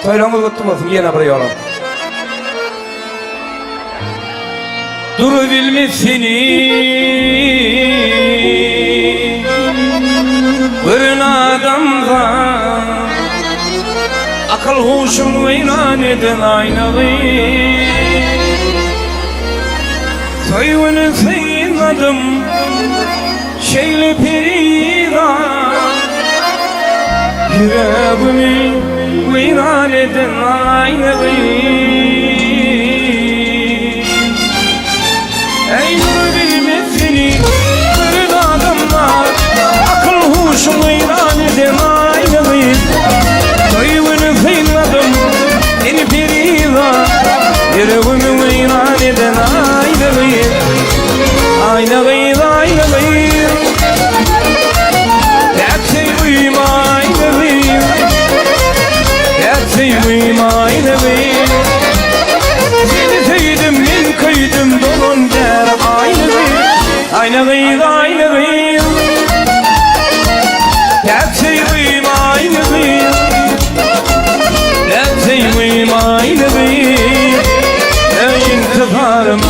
Toylanız kutlu olsun yine bir yola. Duru bilmesini bir adamga akıl huşun veyran eden aynağı Toyunu saymadım şeyli peridan Yüreğimi veyran eden aynağı Ey nur bilmesini bir adamlar akıl huşun veyran eden aynağı Toyunu saymadım yeni peridan Yüreğimi veyran eden aynağı Aynağı Seni sevdim min kıydım dolun der Aynağı Gerçeğim aynağı Gerçeğim aynağı Ey intiharım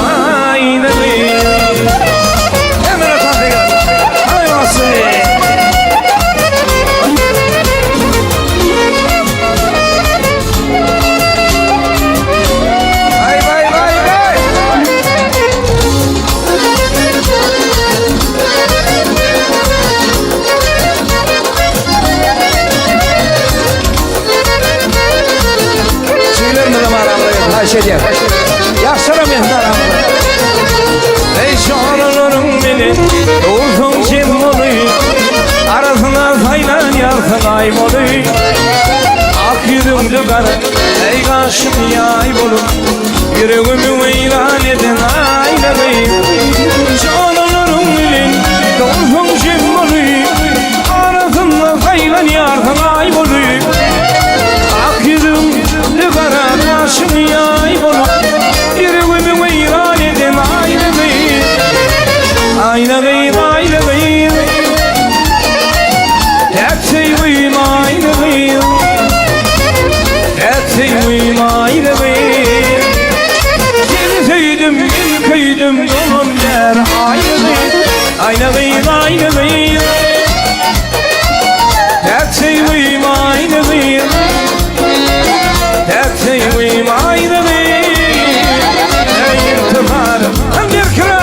aynağı Hemen efendim hayvası Şeyler, yaşarım yanlarım. Ey şanlarım beni, doğursun cimri, arasına saylan yarsın aymalı. Ak yüzümlü karı, ey kaşım yay bulup, yüreğimi veyran eden aynağı. Şanlarım beni, doğursun cimri, arasına saylan yarsın aymalı. Ak yüzümlü karı, kaşım yay bulup, yüreğimi veyran eden aynağı. Aynağı Gerçeğim aynağı Gerçeğim aynağı Seni sevdim min kıydım yolum der Aynağı Gerçeğim aynağı Gerçeğim aynağı Ey intiharım bir kere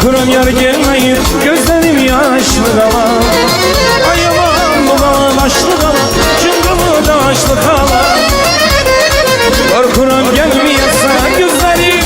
Korkurum yar gelmeyip gözlerim yaşlı kala. Ay aman bu dağ başlı kala, cıngılı daşlı kala. Korkurum gelmeyese gözlerim.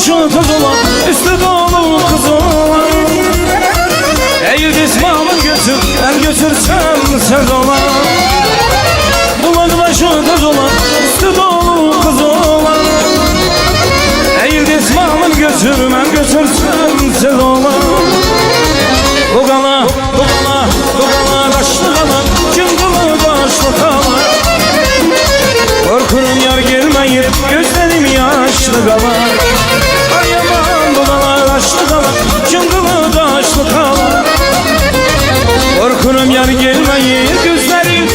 Toz olan, üstü dolu kız olan. Eğil cismamın götür, ben götürsem söz olan. Bulan başı toz olan, üstü dolu kız olan. Eğil cismamın götür, ben götürsem söz olan. Bu kala, bu kala, bu kala, taşlı kala, cıngılı başlı kala. Korkurum yar gelmeyip gözlerim yaşlı kala. Ay aman bu dağlar taşlı kala, cıngılı taşlı kala. Korkurum yar gelmeyip gözlerim.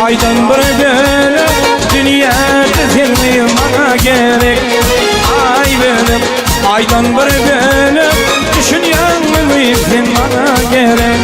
Aydan böyle dünya düzenli bana gerek. Ay benim aydan böyle düşün yalnızın bana gerek.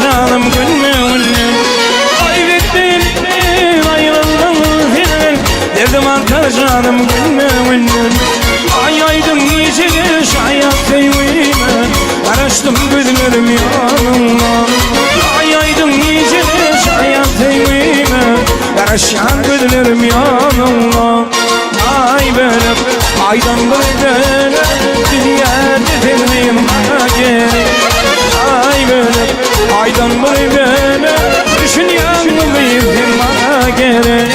Canım gönlümün kaybettin, ayrıldın senin. Derdim artar canım gönlümün. Ay aydım geçiş hayat sevgime, araştım gözlerim yanına. Ay aydım geçiş hayat sevgime, araşan gözlerim yanına. Ay benim aydan böyle dünya düzenliyim bana gerek. Ay benim aydan böyle düşün yalnızın bana gerek.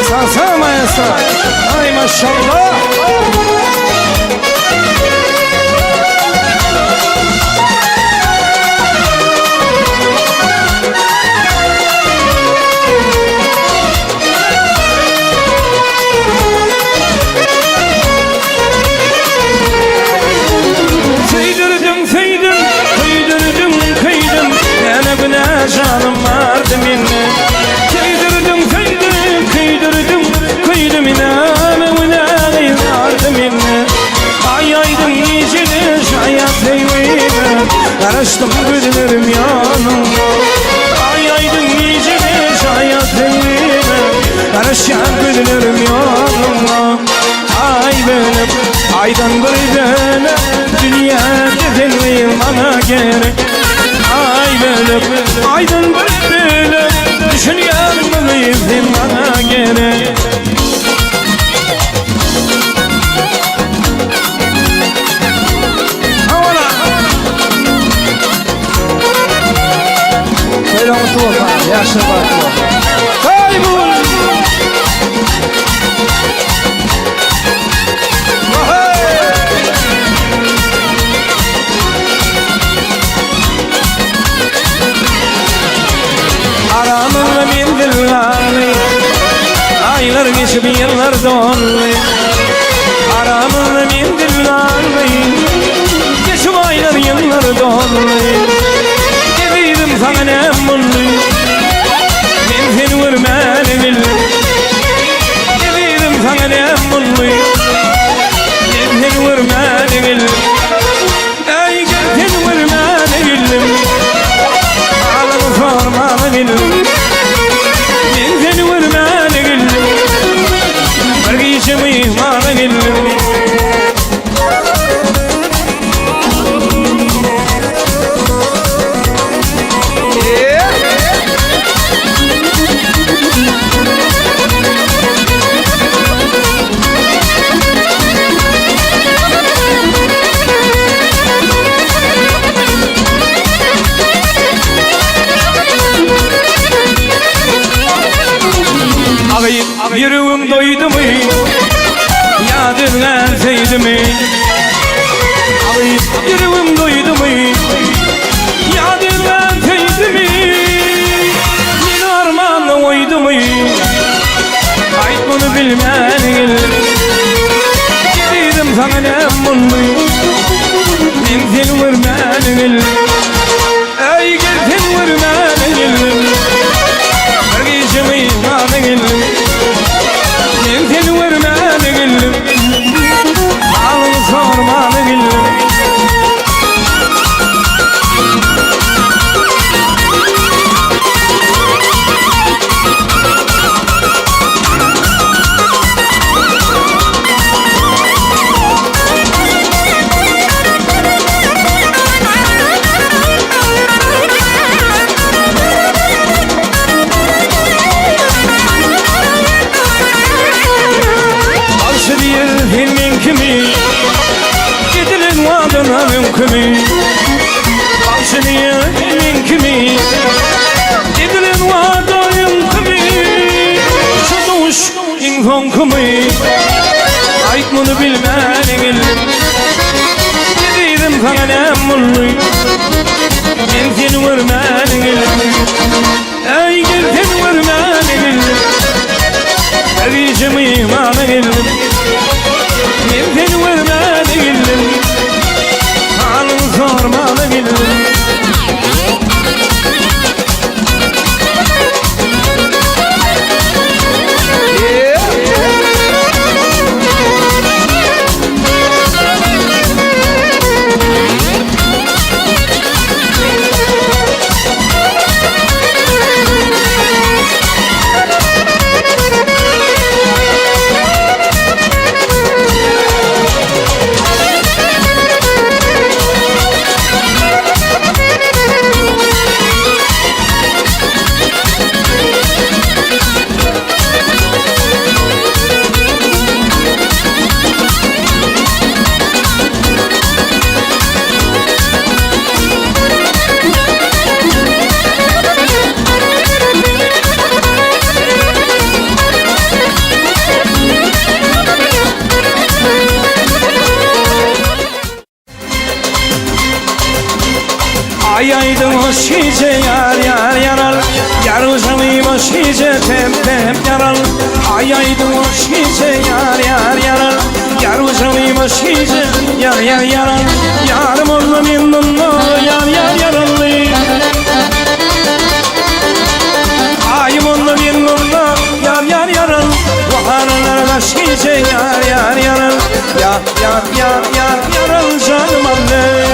Salsa maestro, ay maşallah. Canım vardı minne, kıydırdım kıydım, kıydırdım kıydım inanımına vardı minne. Ay aydım yiyeceğiz hayat sevgime, karıştım gözlerim yanıma. Ay aydım yiyeceğiz hayat sevgime, karışan gözlerim yanıma. Ay benim aydan böyle dünya düzenliyim bana gerek. Ay benim aydın böyle düşün yalnızın bana gerek. Havala Selam olsun yaşlı bakma kaybol. Aylar geçip yıllar doldu, aramızda bir dil kaldı. Geçip aylar yıllar doldu, dedim sana ne mutlu, ben seni görmeni bildim. Dedim sana ne mutlu, ben seni görmeni bildim. Ey gel seni görmeni bildim, ağlamı sormanı bildim. Ben seni görmeni bildim, bir geçim ihmanı bildim. Yüreğim doydu mu, yadına seydi mi? Yüreğim doydu mu, yadına seydi mi? Min armağanı oydu mu, ait bunu bilmen gelir. Dedim sana ne mutlu, ben seni görmen gelir. Ey gel seni görmen gelir, bir geçim ihmanı gelir. Ben seni görmeni bildim, ağlamı sormanı bildim. Mümkün Başını mümkün Gidilen vadayım kimi Çaduş insan kimi Ait bunu bilmeni bildim. Dedim sana ne mutlu, ben seni görmeni bildim. Ey gel seni görmeni bildim, her geçim imanı bildim. Ben seni görmeni bildim, halımı sormanı bildim. Ay aydım hoş gece yar yar yarar, yar uzamı hoş gece tep tep yarar. Ay aydım hoş gece yar yar yarar, yar uzamı hoş gece yar yar yarar. Yarım oldu memnunlu yar yar yararlı, ayım oldu memnunlu yar yar yarar. Bu haralar hoş gece yar yar yarar, yar yar yar yar yarar canım anne.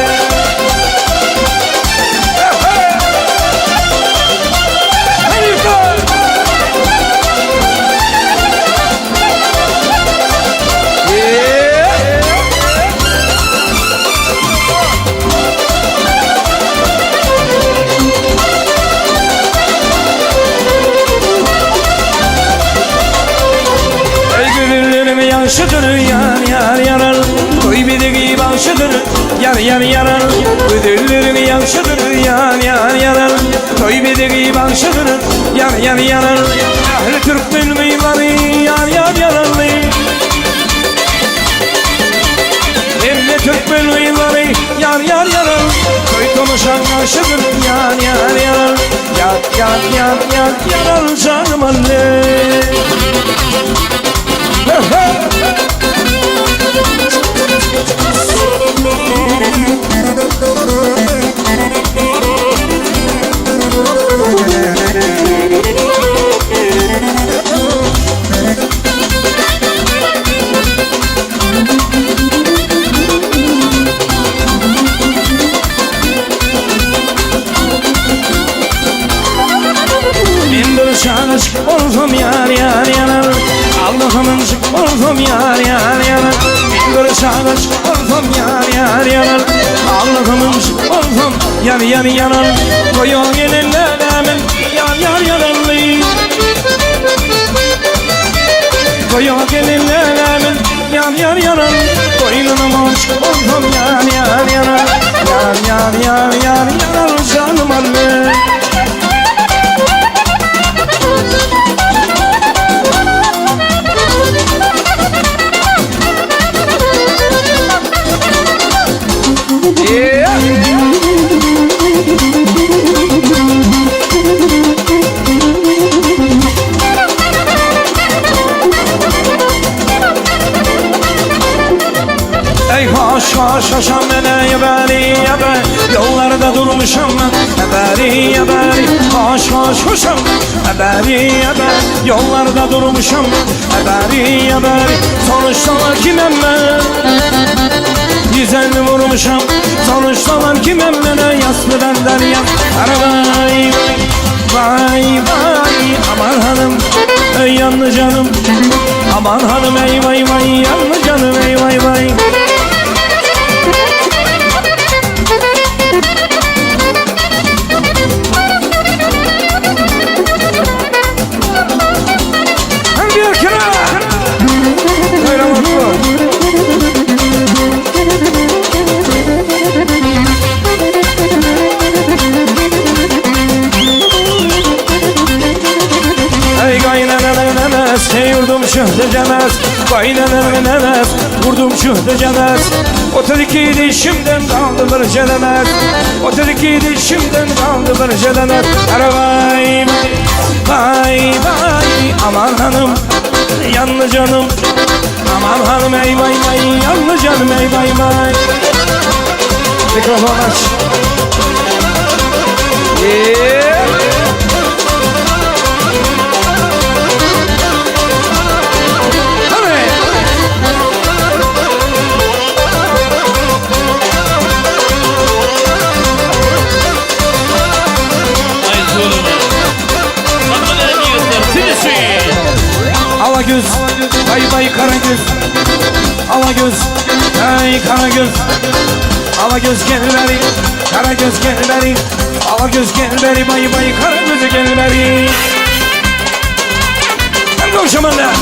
Başıdır yar yar yarar, koy bir başıdır yar yar yarar. Ödüllerim yaşıdır yar yar yarar, koy bir başıdır yar yar yarar. Ehli Türk bilmiyorlar yar yar yararlı, Ehli Türk bilmiyorlar yar yar yarar. Koy konuşan başıdır yar yar yarar, yar yanar canım anne. Aşk oldum yar yanar Allah'ımın aşk oldum yar yanar Bir görüş aşk oldum yar yanar Allah'ımın aşk oldum yar yanar Koyu gelinlerim yar yanar Koyu gelinlerim yar yanar Koynuma aşk oldum yar yanar Yar yanar canım anne. Ey hoş hoşam beni beni yollarda durmuşam beni hoş hoşam beni yollarda durmuşam beni sonuçta kimem ben Yüzeni vurmuşam sonuçta kimem ben yaslı benden yan vay aman hanım ey yanlı canım aman hanım ey vay yanlı canım ey vay Vurdum şöhde cemez Kaynenemez Vurdum şöhde cemez O tediki dişimden kaldı bir celemez O tediki dişimden kaldı bir celemez Vay aman hanım yanlı canım aman hanım ey vay yanlı canım ey vay Mikrofon aç. Alagöz, vay Karagöz Alagöz, ay Karagöz Alagöz gel beri, Karagöz gel beri Alagöz gel beri, vay Karagöz gel beri Ben koşamanlar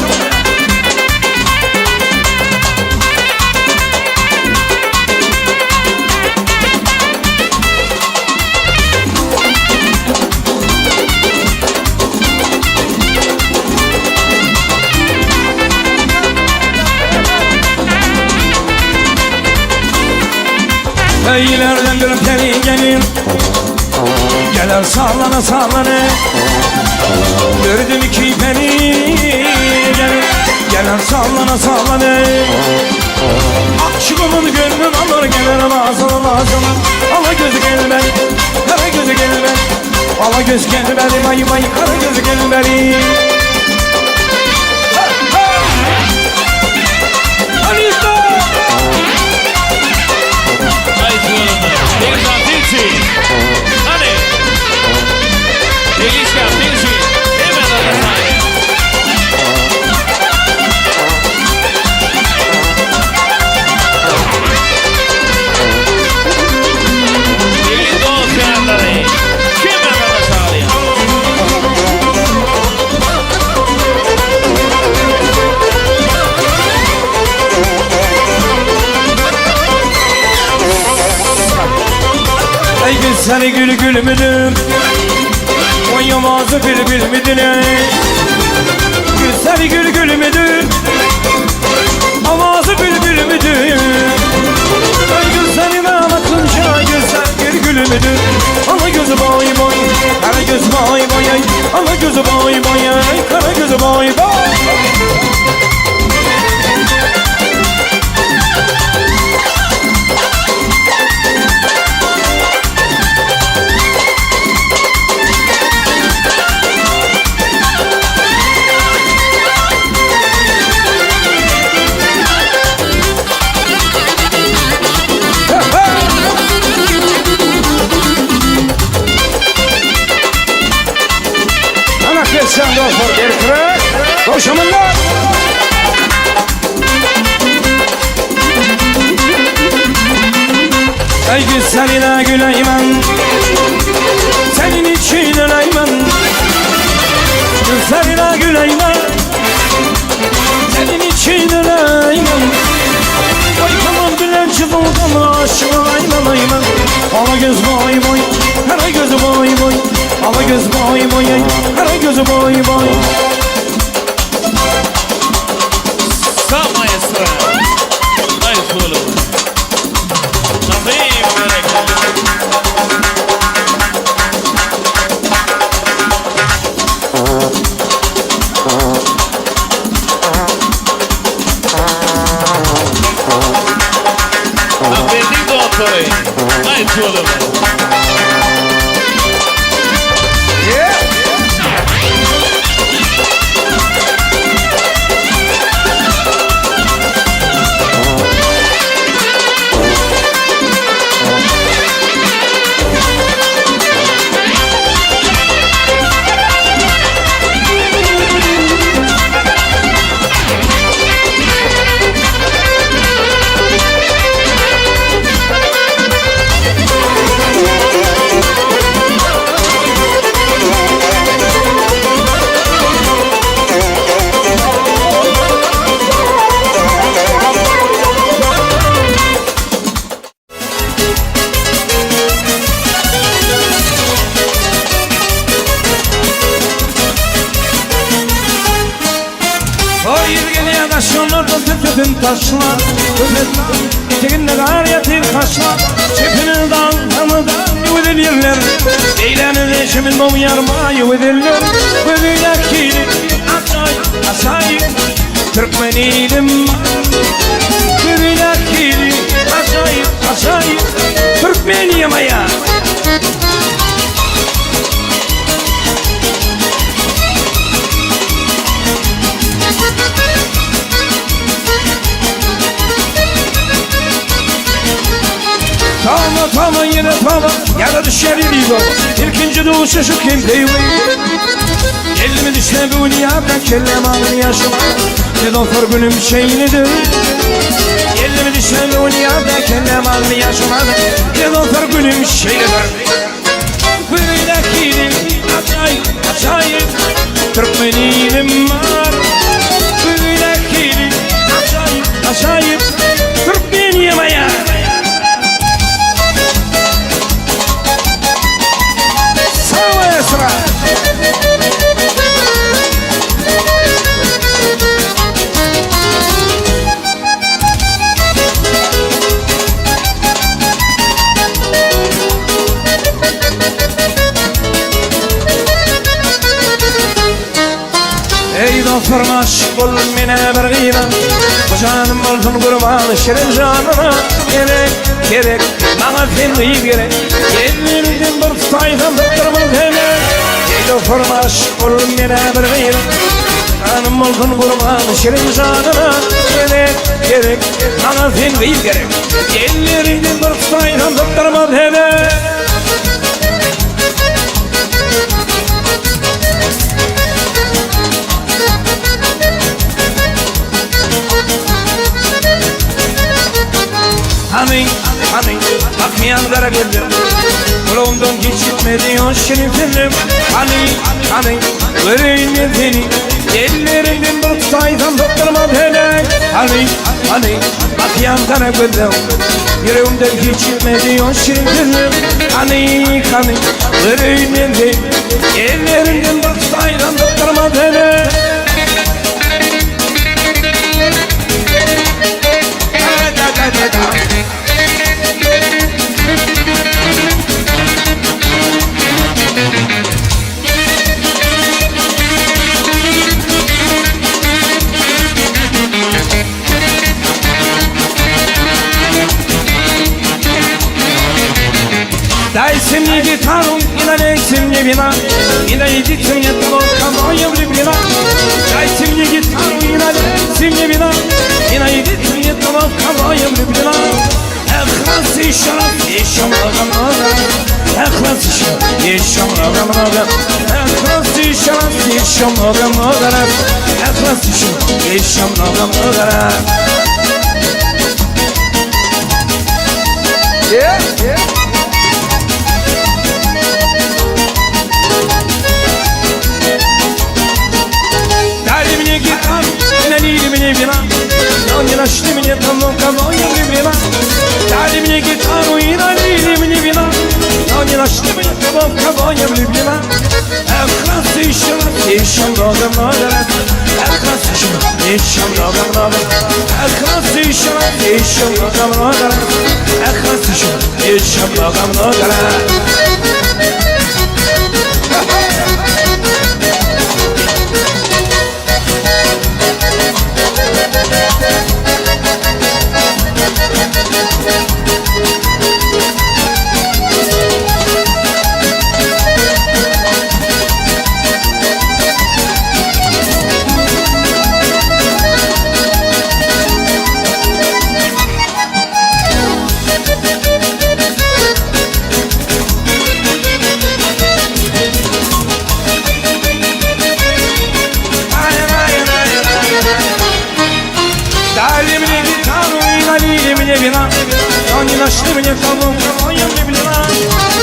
Eylerden bir peri gelir Gelir sallana Gördüm iki peri gelir Gelir sallana Aşkımın gönlüm alır gelir ağzına Ala gözü gel beri Kara gözü gel beri Ala göz gel beri Vay kara gözü gel beri Seni gül müdür Oynamazı bülbül müdür Seni gül müdür Amazı bülbül müdür Ay güzelime bakınca güzel bir gül müdür Ama gözü boy Kara göz boy boy ay, ala gözü boy boy ay, kara gözü boy boy. Sen de for bir kırık koşumunlar. Ey güzeline güleymen, senin için öleymen. Güzeline güleymen, senin için öleymen. Oy tamam dilenci buldum aşkı ayman ayman. Ala göz boy boy, kara gözü boy boy. Ala göz boy boy, kara gözü boy boy. Sağ maestro. Hayır oğlum. Nazım verek. Aferin doktoru. Hayır oğlum. Tüm taşlar, eteğinde kar yatır kaşlar. Çepinin dallarından yüvedirler. Eğlenir eşimin mum yarma yüvedirler. Böyle kili asayı Türkmeniydim. Böyle kili asayı Türkmeniyim ya. Tamam yine tamam, yara düşer yürüyor. İlkinci doğuşu şu kimdeyi. Elimi düşle bu dünyada kellem alın yaşıma. Ne doktor günüm şeylidir. Elimi düşle bu dünyada kellem alın yaşıma. Ne doktor günüm şeylidir. Böyle kili açayım Türkmeniyim var. Böyle kili açayım Türkmeniyim ya. Ey dostlarım aşık ol mine bir gıyman. Canım olsun kurban şirin canına. Gerek bana fenliği gerek. Ellerimden bir tutaydan tıktırmam hemen. Ey dostlarım aşık ol mine bir gıyman. Canım olsun kurban şirin canına. Gerek bana fenliği gerek. Ellerimden bir tutaydan tıktırmam hemen. Hani bakmayanlara geldim. Kulağımdan hiç gitmedi o şeriflerim. Hani vereyim seni. Ellerinden bir tutaydan tutturmam hele. Hani bakmayanlara geldim. Yüreğimden hiç gitmedi o şeriflerim. Hani vereyim seni. Ellerinden bir tutaydan tutturmam hele. мне гитару и налейте мне вина, и найдите мне того, кого я влюблена. Дайте мне гитару и налейте мне вина, и найдите мне того, кого я влюблена. Эх, раз еще много-много, эх, раз еще много-много, эх, раз еще много-много раз, эх, раз еще много-много раз. Дали мне гитару, налили мне вина, но не нашли мне того, кого я влюблена. Дали мне гитару и налили мне вина, но не нашли мне того, кого я влюблена. Эх, раз еще много-много раз, эх, раз еще много-много, эх, раз еще много-много раз, эх, раз еще много-много раз. Дали мне гитару и налили мне вина, но не нашли мне того, кого я влюблена.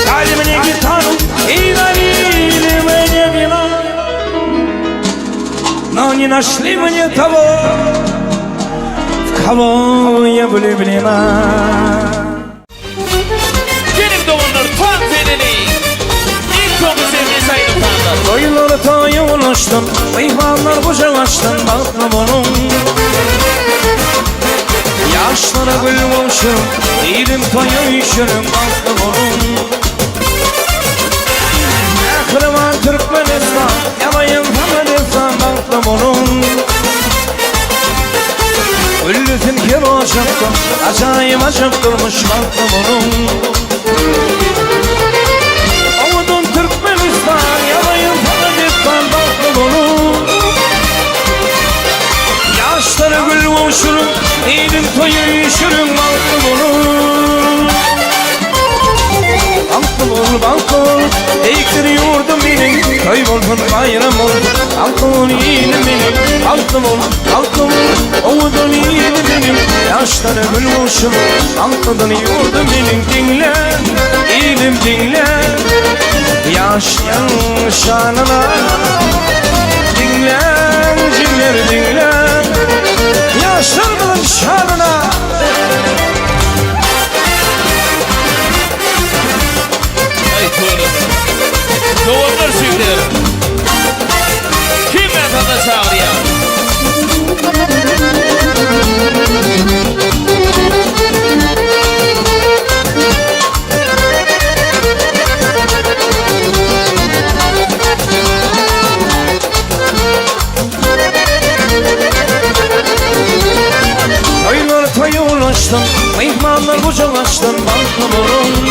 Дали мне гитару и налили мне вина, но не нашли мне того, в кого я влюблена. Benim de onlar tam senelik. İlk çok sevdiği sayın utanlar. Toyları toya ulaştım, meyhanlar kucaklaştım, baktım onun. Yaşlara gül olmuşum, değilim toya üşürüm, baktım onun. Ekreman Türkmenistan, yanayım Hamedistan, baktım onun. Güllüsün kim olacaktı, acayip acık durmuş, baktım onun. Avudun Türkmenistan, yanayım Hamedistan, baktım onun. Yaşları gül olmuşum, değilim toya üşürüm, baktım onun. Balkon, balkon, eğikleri yurdum benim, köy olsun bayram olsun. Balkon iyiydim benim, balkon, balkon, ovudun iyiydim benim. Yaşları gül olsun, balkonun yurdum benim. Dinle, iyiydim dinle, yaşların şanına. Dinle, cinleri dinle, yaşların şanına. Ay tuğlum. Doğumlar sürdür. Kim vatandaş ağrıya? Toylar toya ulaştım, meyhanlar kucaklaştım, baktım onun.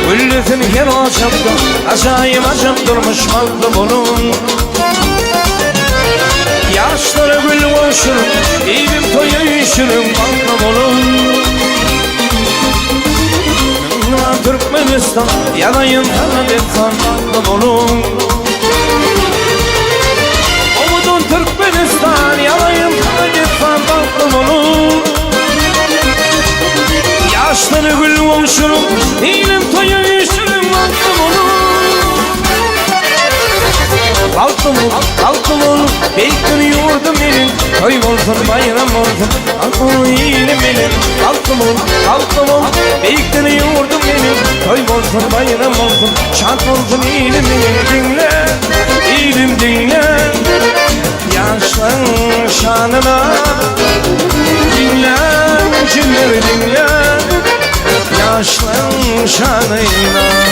Güllüsün yer açıptı, acayip acık durmuş, baktım onun. Yaşları gül olmuşum, değilim toya üşürüm, baktım onun. Türkmenistan, yanayım Hamedistan, baktım onun. Umudun Türkmenistan, yanayım Hamedistan, baktım onun. Yaşları gül olmuşum, değilim toya üşürüm, baktım onun. Baktım onun, bekleri yurdum benim, köy olsun bayram olsun. Baktım iyiydim benim, baktım onun, bekleri yurdum benim, köy olsun bayram olsun. Şart olsun iyiydim benim, dinle, iyiydim dinle. Yaşların şanına, dinle, cinleri dinle. Yaşların şanına.